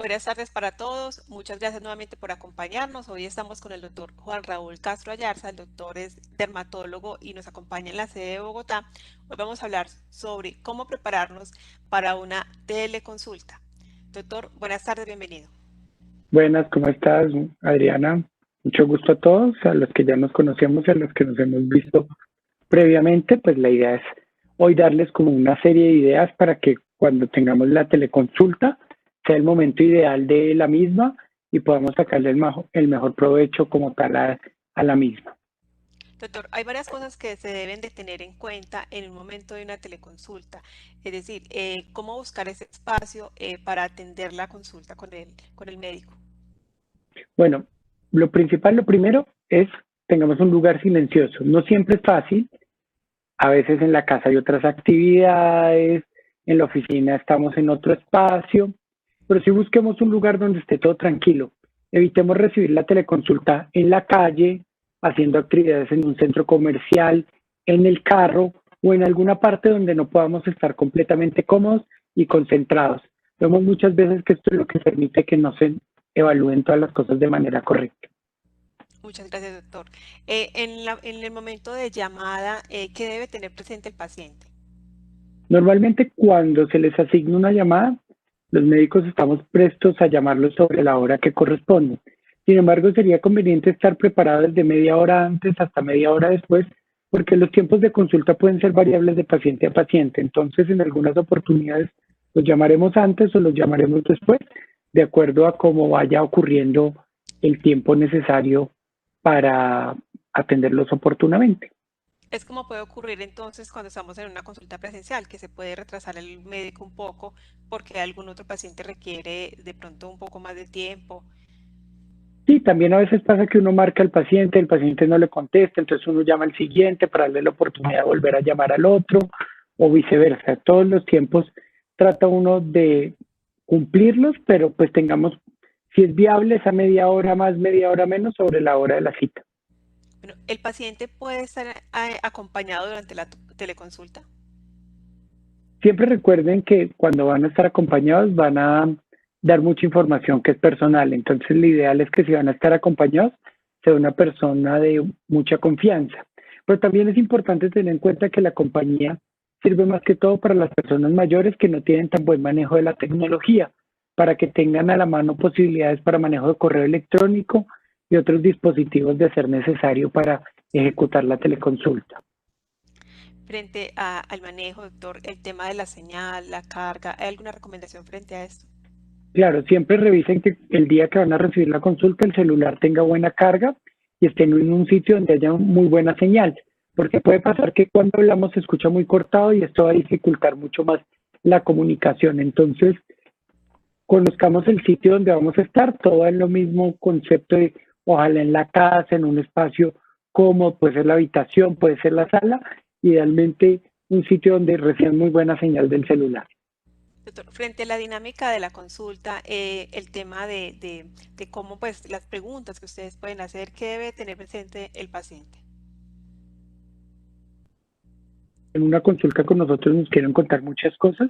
Buenas tardes para todos. Muchas gracias nuevamente por acompañarnos. Hoy estamos con el doctor Juan Raúl Castro Ayarza. El doctor es dermatólogo y nos acompaña en la sede de Bogotá. Hoy vamos a hablar sobre cómo prepararnos para una teleconsulta. Doctor, buenas tardes, bienvenido. Buenas, ¿cómo estás, Adriana? Mucho gusto a todos, a los que ya nos conocemos y a los que nos hemos visto previamente. Pues la idea es hoy darles como una serie de ideas para que cuando tengamos la teleconsulta sea el momento ideal de la misma y podamos sacarle el mejor provecho como tal a la misma. Doctor, hay varias cosas que se deben de tener en cuenta en un momento de una teleconsulta. Es decir, cómo buscar ese espacio para atender la consulta con el médico. Bueno, lo principal, lo primero es tengamos un lugar silencioso. No siempre es fácil. A veces en la casa hay otras actividades, en la oficina estamos en otro espacio, pero sí busquemos un lugar donde esté todo tranquilo. Evitemos recibir la teleconsulta en la calle, haciendo actividades en un centro comercial, en el carro o en alguna parte donde no podamos estar completamente cómodos y concentrados. Vemos muchas veces que esto es lo que permite que no se evalúen todas las cosas de manera correcta. Muchas gracias, doctor. En el momento de llamada, ¿qué debe tener presente el paciente? Normalmente cuando se les asigna una llamada, los médicos estamos prestos a llamarlos sobre la hora que corresponde. Sin embargo, sería conveniente estar preparados desde media hora antes hasta media hora después, porque los tiempos de consulta pueden ser variables de paciente a paciente. Entonces, en algunas oportunidades los llamaremos antes o los llamaremos después, de acuerdo a cómo vaya ocurriendo el tiempo necesario para atenderlos oportunamente. Es como puede ocurrir entonces cuando estamos en una consulta presencial, que se puede retrasar el médico un poco porque algún otro paciente requiere de pronto un poco más de tiempo. Sí, también a veces pasa que uno marca al paciente, el paciente no le contesta, entonces uno llama al siguiente para darle la oportunidad de volver a llamar al otro o viceversa. Todos los tiempos trata uno de cumplirlos, pero pues tengamos, si es viable, esa media hora más, media hora menos sobre la hora de la cita. Bueno, el paciente puede estar acompañado durante la teleconsulta. Siempre recuerden que cuando van a estar acompañados van a dar mucha información que es personal, entonces lo ideal es que si van a estar acompañados sea una persona de mucha confianza. Pero también es importante tener en cuenta que la compañía sirve más que todo para las personas mayores que no tienen tan buen manejo de la tecnología, para que tengan a la mano posibilidades para manejo de correo electrónico y otros dispositivos de ser necesario para ejecutar la teleconsulta. Frente al manejo, doctor, el tema de la señal, la carga, ¿hay alguna recomendación frente a esto? Claro, siempre revisen que el día que van a recibir la consulta el celular tenga buena carga y estén en un sitio donde haya muy buena señal, porque puede pasar que cuando hablamos se escucha muy cortado y esto va a dificultar mucho más la comunicación. Entonces, conozcamos el sitio donde vamos a estar, todo en lo mismo concepto de ojalá en la casa, en un espacio cómodo, puede ser la habitación, puede ser la sala, idealmente un sitio donde reciban muy buena señal del celular. Doctor, frente a la dinámica de la consulta, el tema de cómo, pues, las preguntas que ustedes pueden hacer, ¿qué debe tener presente el paciente? En una consulta con nosotros nos quieren contar muchas cosas,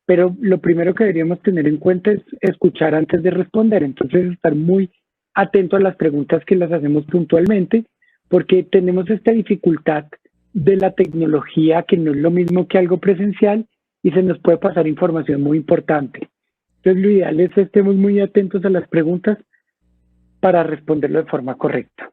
pero lo primero que deberíamos tener en cuenta es escuchar antes de responder, entonces estar muy atento a las preguntas que las hacemos puntualmente, porque tenemos esta dificultad de la tecnología que no es lo mismo que algo presencial y se nos puede pasar información muy importante. Entonces lo ideal es que estemos muy atentos a las preguntas para responderlo de forma correcta.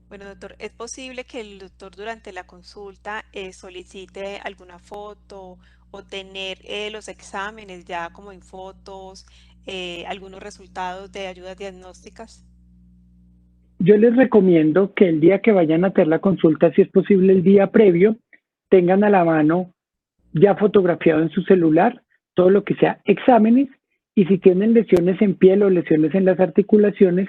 Bueno, doctor, ¿es posible que el doctor durante la consulta solicite alguna foto o tener los exámenes ya como en fotos, algunos resultados de ayudas diagnósticas? Yo les recomiendo que el día que vayan a hacer la consulta, si es posible el día previo, tengan a la mano ya fotografiado en su celular todo lo que sea exámenes y si tienen lesiones en piel o lesiones en las articulaciones,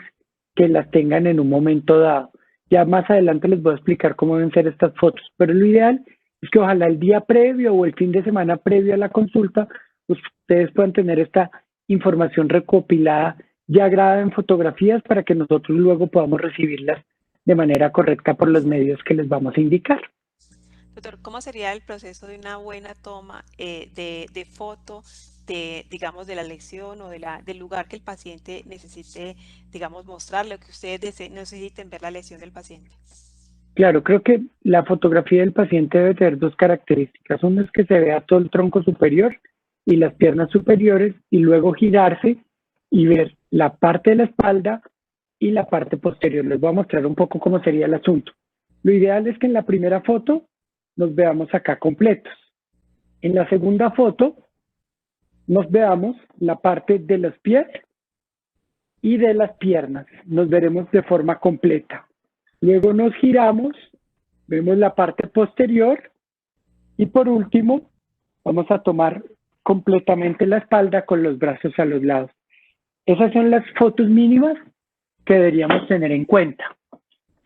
que las tengan en un momento dado. Ya más adelante les voy a explicar cómo deben ser estas fotos, pero lo ideal es que ojalá el día previo o el fin de semana previo a la consulta, ustedes puedan tener esta información recopilada ya grabada en fotografías para que nosotros luego podamos recibirlas de manera correcta por los medios que les vamos a indicar. Doctor, ¿cómo sería el proceso de una buena toma de foto digamos, de la lección o del lugar que el paciente necesite, digamos, mostrarle o que ustedes necesiten ver la lesión del paciente. Claro, creo que la fotografía del paciente debe tener dos características. Una es que se vea todo el tronco superior y las piernas superiores y luego girarse y ver la parte de la espalda y la parte posterior. Les voy a mostrar un poco cómo sería el asunto. Lo ideal es que en la primera foto nos veamos acá completos. En la segunda foto nos veamos la parte de los pies y de las piernas. Nos veremos de forma completa. Luego nos giramos, vemos la parte posterior y por último vamos a tomar completamente la espalda con los brazos a los lados. Esas son las fotos mínimas que deberíamos tener en cuenta.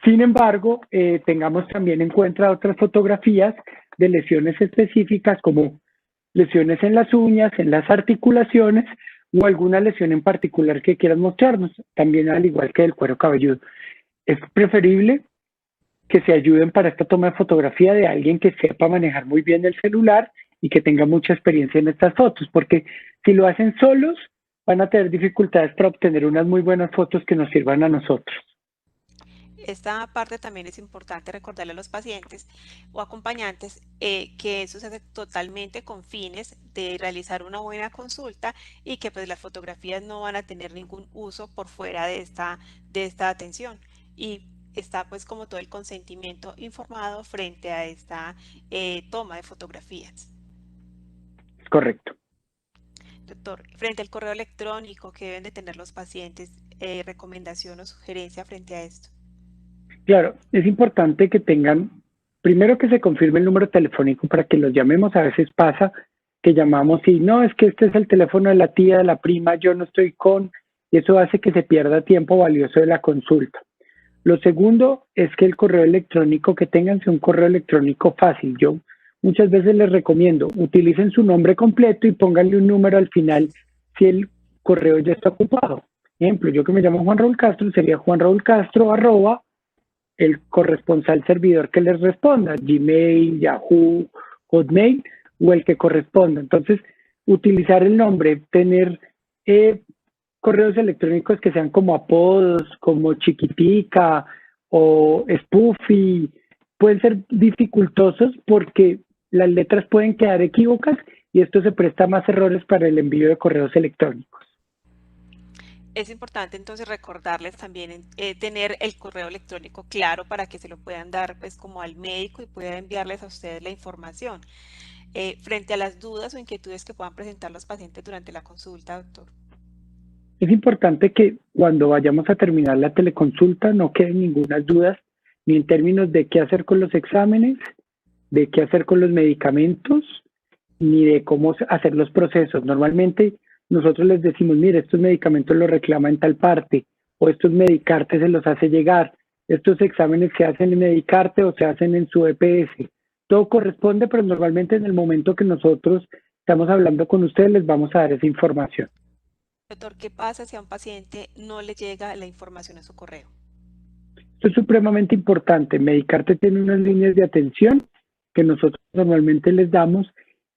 Sin embargo, tengamos también en cuenta otras fotografías de lesiones específicas como lesiones en las uñas, en las articulaciones o alguna lesión en particular que quieran mostrarnos, también al igual que el cuero cabelludo. Es preferible que se ayuden para esta toma de fotografía de alguien que sepa manejar muy bien el celular y que tenga mucha experiencia en estas fotos, porque si lo hacen solos, van a tener dificultades para obtener unas muy buenas fotos que nos sirvan a nosotros. Esta parte también es importante recordarle a los pacientes o acompañantes que eso se hace totalmente con fines de realizar una buena consulta y que pues las fotografías no van a tener ningún uso por fuera de esta atención. Y está pues como todo el consentimiento informado frente a esta toma de fotografías. Es correcto. Doctor, frente al correo electrónico que deben de tener los pacientes, recomendación o sugerencia frente a esto. Claro, es importante que tengan, primero que se confirme el número telefónico para que los llamemos. A veces pasa que llamamos y no, es que este es el teléfono de la tía, de la prima, yo no estoy con, y eso hace que se pierda tiempo valioso de la consulta. Lo segundo es que el correo electrónico que tengan sea un correo electrónico fácil. Yo muchas veces les recomiendo, utilicen su nombre completo y pónganle un número al final si el correo ya está ocupado. Ejemplo, yo que me llamo Juan Raúl Castro, sería Juan Raúl Castro @ el corresponsal servidor que les responda, Gmail, Yahoo, Hotmail o el que corresponda. Entonces, utilizar el nombre, tener correos electrónicos que sean como apodos, como Chiquitica o Spoofy, pueden ser dificultosos porque las letras pueden quedar equívocas y esto se presta a más errores para el envío de correos electrónicos. Es importante entonces recordarles también tener el correo electrónico claro para que se lo puedan dar pues como al médico y pueda enviarles a ustedes la información. Frente a las dudas o inquietudes que puedan presentar los pacientes durante la consulta, doctor. Es importante que cuando vayamos a terminar la teleconsulta no queden ninguna dudas ni en términos de qué hacer con los exámenes, de qué hacer con los medicamentos, ni de cómo hacer los procesos. Normalmente nosotros les decimos, mire, estos medicamentos los reclama en tal parte, o estos Medicarte se los hace llegar, estos exámenes se hacen en Medicarte o se hacen en su EPS. Todo corresponde, pero normalmente en el momento que nosotros estamos hablando con ustedes les vamos a dar esa información. Doctor, ¿qué pasa si a un paciente no le llega la información a su correo? Esto es supremamente importante. Medicarte tiene unas líneas de atención que nosotros normalmente les damos.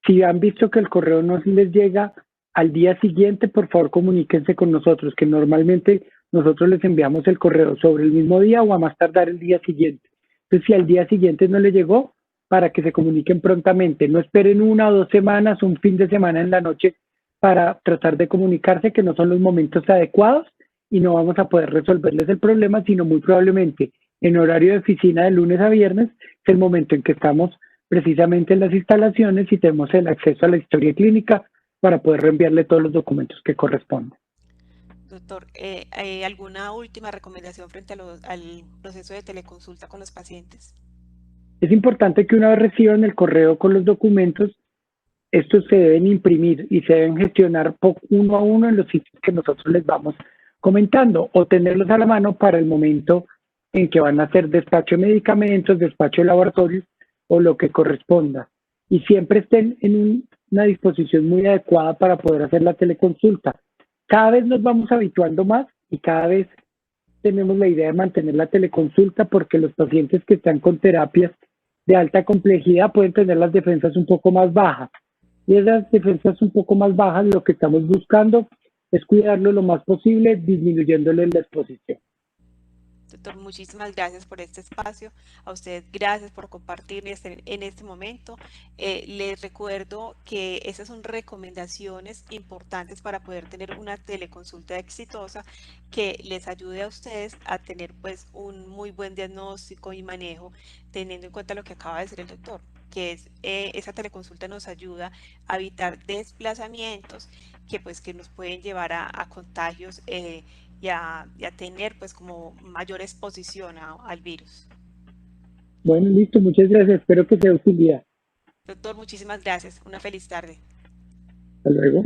Si han visto que el correo no les llega al día siguiente, por favor comuníquense con nosotros, que normalmente nosotros les enviamos el correo sobre el mismo día o a más tardar el día siguiente. Entonces, si al día siguiente no le llegó, para que se comuniquen prontamente. No esperen 1 o 2 semanas, un fin de semana en la noche para tratar de comunicarse, que no son los momentos adecuados y no vamos a poder resolverles el problema, sino muy probablemente en horario de oficina de lunes a viernes, es el momento en que estamos precisamente en las instalaciones y tenemos el acceso a la historia clínica para poder reenviarle todos los documentos que corresponden. Doctor, ¿hay alguna última recomendación frente al proceso de teleconsulta con los pacientes? Es importante que una vez reciban el correo con los documentos, estos se deben imprimir y se deben gestionar uno a uno en los sitios que nosotros les vamos comentando o tenerlos a la mano para el momento en que van a hacer despacho de medicamentos, despacho de laboratorios o lo que corresponda. Y siempre estén en una disposición muy adecuada para poder hacer la teleconsulta. Cada vez nos vamos habituando más y cada vez tenemos la idea de mantener la teleconsulta porque los pacientes que están con terapias de alta complejidad pueden tener las defensas un poco más bajas. Y esas defensas un poco más bajas, lo que estamos buscando es cuidarlo lo más posible, disminuyéndole la exposición. Doctor, muchísimas gracias por este espacio. A usted, gracias por compartir en este momento. Les recuerdo que esas son recomendaciones importantes para poder tener una teleconsulta exitosa que les ayude a ustedes a tener pues un muy buen diagnóstico y manejo, teniendo en cuenta lo que acaba de decir el doctor, que es esa teleconsulta nos ayuda a evitar desplazamientos que nos pueden llevar a contagios. Y a tener pues como mayor exposición al virus. Bueno, listo, muchas gracias. Espero que sea de utilidad. Doctor, muchísimas gracias. Una feliz tarde. Hasta luego.